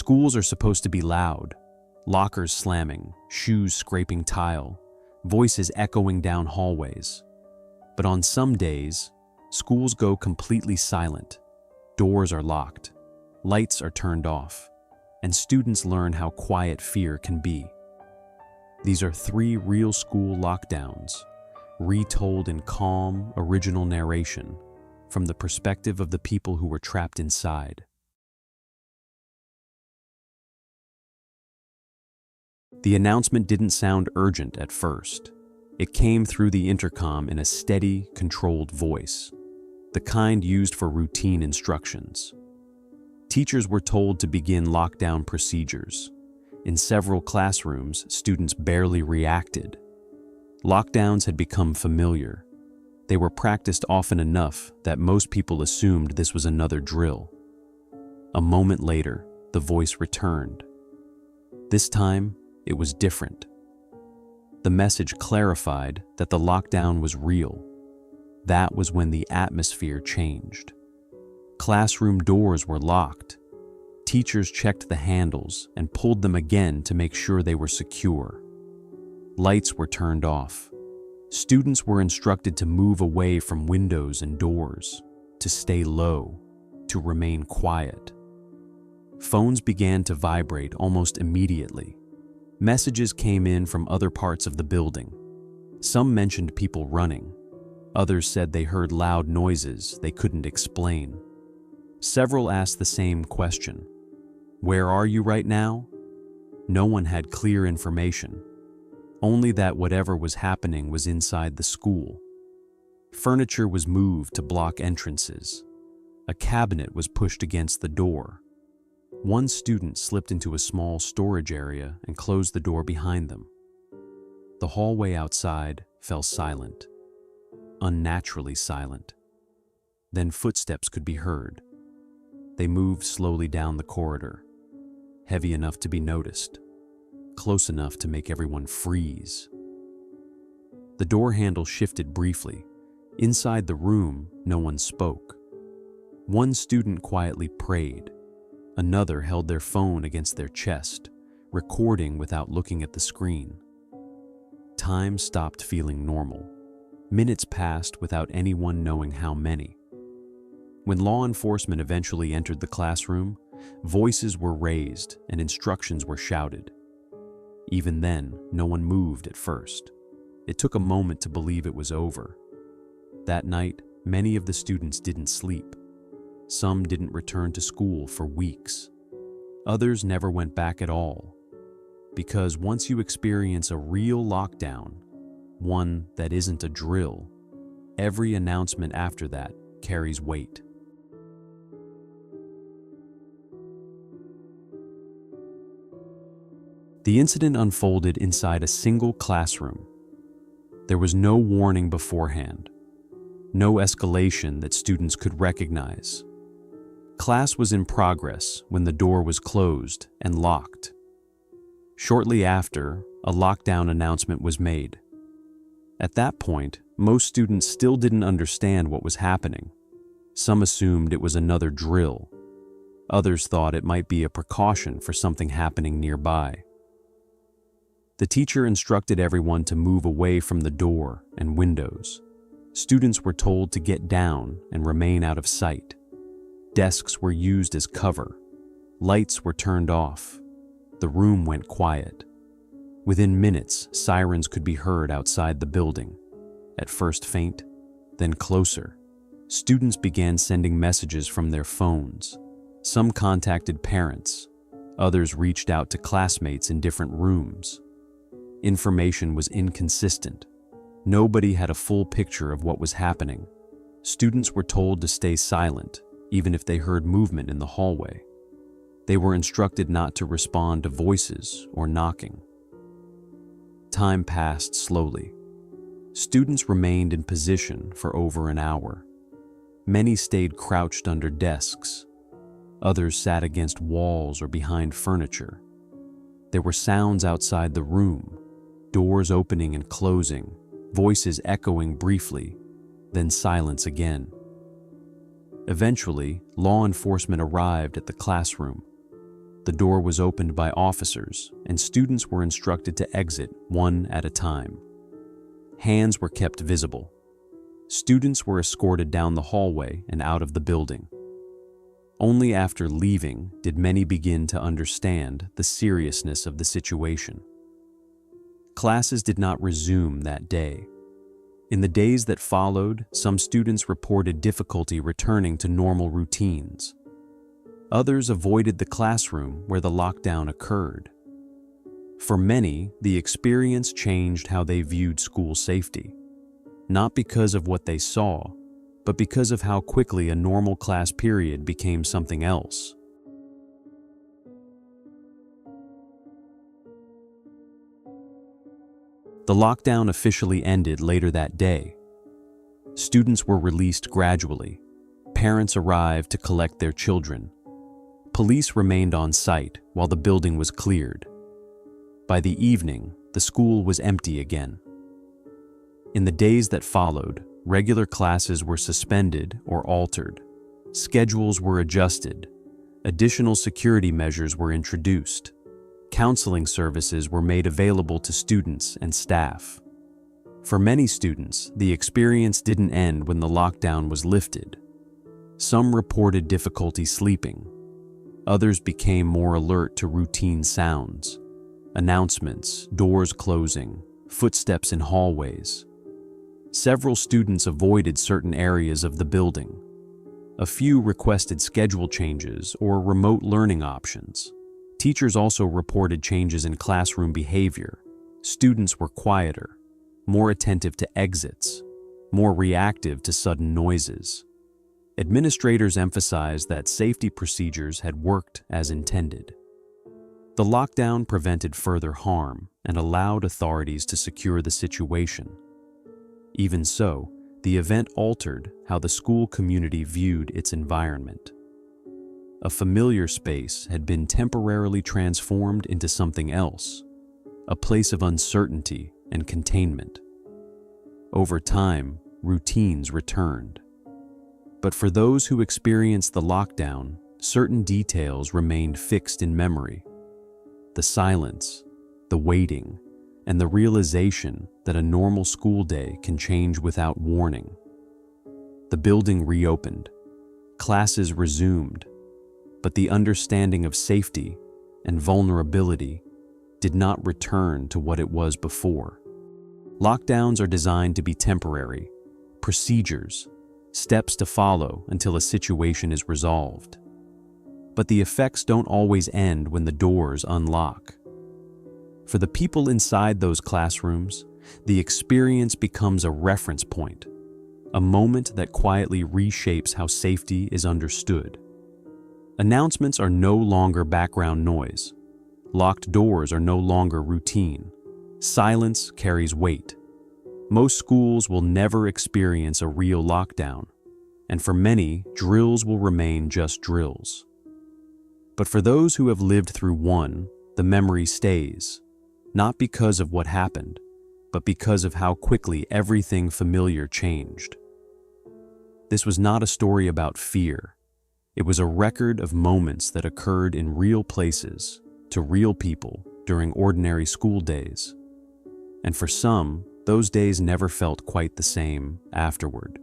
Schools are supposed to be loud, lockers slamming, shoes scraping tile, voices echoing down hallways. But on some days, schools go completely silent. Doors are locked, lights are turned off, and students learn how quiet fear can be. These are 3 real school lockdowns, retold in calm, original narration from the perspective of the people who were trapped inside. The announcement didn't sound urgent at first. It came through the intercom in a steady, controlled voice, the kind used for routine instructions. Teachers were told to begin lockdown procedures. In several classrooms, students barely reacted. Lockdowns had become familiar. They were practiced often enough that most people assumed this was another drill. A moment later, the voice returned. This time, it was different. The message clarified that the lockdown was real. That was when the atmosphere changed. Classroom doors were locked. Teachers checked the handles and pulled them again to make sure they were secure. Lights were turned off. Students were instructed to move away from windows and doors, to stay low, to remain quiet. Phones began to vibrate almost immediately. Messages came in from other parts of the building. Some mentioned people running. Others said they heard loud noises they couldn't explain. Several asked the same question. Where are you right now? No one had clear information. Only that whatever was happening was inside the school. Furniture was moved to block entrances. A cabinet was pushed against the door. One student slipped into a small storage area and closed the door behind them. The hallway outside fell silent, unnaturally silent. Then footsteps could be heard. They moved slowly down the corridor, heavy enough to be noticed, close enough to make everyone freeze. The door handle shifted briefly. Inside the room, no one spoke. One student quietly prayed. Another held their phone against their chest, recording without looking at the screen. Time stopped feeling normal. Minutes passed without anyone knowing how many. When law enforcement eventually entered the classroom, voices were raised and instructions were shouted. Even then, no one moved at first. It took a moment to believe it was over. That night, many of the students didn't sleep. Some didn't return to school for weeks. Others never went back at all. Because once you experience a real lockdown, one that isn't a drill, every announcement after that carries weight. The incident unfolded inside a single classroom. There was no warning beforehand, no escalation that students could recognize. Class was in progress when the door was closed and locked. Shortly after, a lockdown announcement was made. At that point, most students still didn't understand what was happening. Some assumed it was another drill. Others thought it might be a precaution for something happening nearby. The teacher instructed everyone to move away from the door and windows. Students were told to get down and remain out of sight. Desks were used as cover. Lights were turned off. The room went quiet. Within minutes, sirens could be heard outside the building. At first faint, then closer. Students began sending messages from their phones. Some contacted parents. Others reached out to classmates in different rooms. Information was inconsistent. Nobody had a full picture of what was happening. Students were told to stay silent, even if they heard movement in the hallway. They were instructed not to respond to voices or knocking. Time passed slowly. Students remained in position for over an hour. Many stayed crouched under desks. Others sat against walls or behind furniture. There were sounds outside the room, doors opening and closing, voices echoing briefly, then silence again. Eventually, law enforcement arrived at the classroom. The door was opened by officers, and students were instructed to exit one at a time. Hands were kept visible. Students were escorted down the hallway and out of the building. Only after leaving did many begin to understand the seriousness of the situation. Classes did not resume that day. In the days that followed, some students reported difficulty returning to normal routines. Others avoided the classroom where the lockdown occurred. For many, the experience changed how they viewed school safety, not because of what they saw, but because of how quickly a normal class period became something else. The lockdown officially ended later that day. Students were released gradually. Parents arrived to collect their children. Police remained on site while the building was cleared. By the evening, the school was empty again. In the days that followed, regular classes were suspended or altered. Schedules were adjusted. Additional security measures were introduced. Counseling services were made available to students and staff. For many students, the experience didn't end when the lockdown was lifted. Some reported difficulty sleeping. Others became more alert to routine sounds, announcements, doors closing, footsteps in hallways. Several students avoided certain areas of the building. A few requested schedule changes or remote learning options. Teachers also reported changes in classroom behavior. Students were quieter, more attentive to exits, more reactive to sudden noises. Administrators emphasized that safety procedures had worked as intended. The lockdown prevented further harm and allowed authorities to secure the situation. Even so, the event altered how the school community viewed its environment. A familiar space had been temporarily transformed into something else, a place of uncertainty and containment. Over time, routines returned. But for those who experienced the lockdown, certain details remained fixed in memory. The silence, the waiting, and the realization that a normal school day can change without warning. The building reopened. Classes resumed. But the understanding of safety and vulnerability did not return to what it was before. Lockdowns are designed to be temporary, procedures, steps to follow until a situation is resolved. But the effects don't always end when the doors unlock. For the people inside those classrooms, the experience becomes a reference point, a moment that quietly reshapes how safety is understood. Announcements are no longer background noise. Locked doors are no longer routine. Silence carries weight. Most schools will never experience a real lockdown, and for many, drills will remain just drills. But for those who have lived through one, the memory stays, not because of what happened, but because of how quickly everything familiar changed. This was not a story about fear. It was a record of moments that occurred in real places, to real people, during ordinary school days. And for some, those days never felt quite the same afterward.